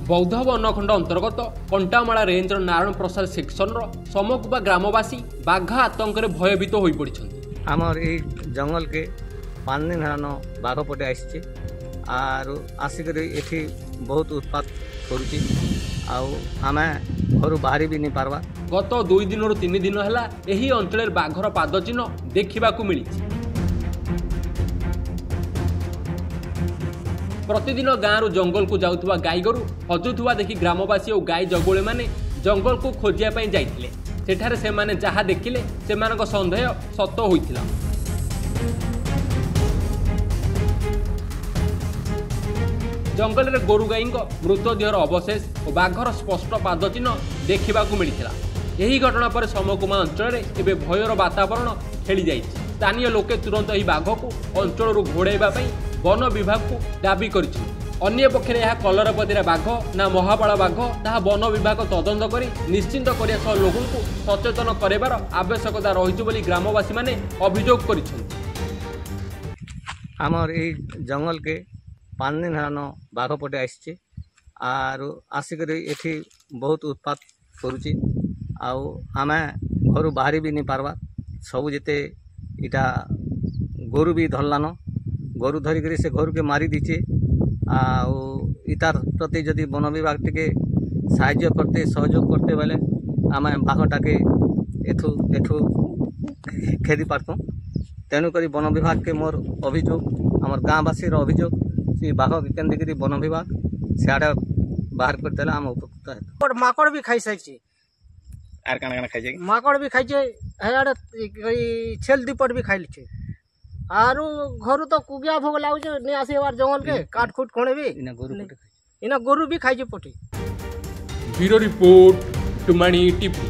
बौद्ध वनखंड अंतर्गत कंटामाला ranger Narayan Prasad section समकुबा ग्रामवासी बाघ आतंक भयभीत हो पड़ी। आमर ये जंगल के 5 दिन हेन बाघ पटे आसी आसिक ये बहुत उत्पात करुच्ची आमे घर बाहरी भी नहीं पार्बा। गत 2 दिन 3 दिन है यही अंचल बाघर पाद चिन्ह देखा मिली। प्रतिदिन गाँव जंगल को जाउथुवा गाई गोरु हजुथुवा देखि ग्रामवासी और गाई जगुळे माने जंगल को खोजिया पई जाइथिले। सेठारे से माने जहा देखिले सेमानक संदेह सत होइथिला। जंगल रे गोरु गाई मृतदेहर अवशेष और बाघर स्पष्ट पाद चिन्ह देखा मिलता। यही घटना पर समकुमा अंचल में एवं भयर वातावरण खेली जाइछि। स्थानीय लोके तुरंत यह बाघ को अंचल घोड़ाइबा वन विभाग को दाबी करिछि। अन्य पक्षरे यह कलरपदिरा बाघ ना महाबल बाघ ताहा वन विभाग तदंत करी निश्चिंत करिया सह लोगों को सचेतन करार आवश्यकता रही बोली ग्रामवासी माने अभियोग करिछन्ति। आमर ये जंगल के 5 दिन हेन बाघ पटे आसी आसिक ये बहुत उत्पात करुच्ची आमे घर बाहरी भी नहीं पार्बा। सब जिते इटा गोरु भी धरलान गोरु धरिक से घर के मारी दीचे इतार प्रति जदि वन विभाग टे साहाय्य करते सहयोग करते बेले आम बाघटा के एठू खेदी पारतु। तेणुक वन विभाग के मोर अभियोग आमर गाँववासी अभियोग से बाघ केन्द्रिक वन विभाग सियाड़े बाहर करदेला आम उपकृत है। माकड़ भी खाई सारी माकड़ भी खाई छेल दीपट भी खाई लीचे आरु घर तो कुगिया भोग लागुचे नहीं आसे बार जंगल के काट खुट खोणे भी इना गोरु भी खाई पटी। ब्यूरो रिपोर्ट टुमाणी टीवी।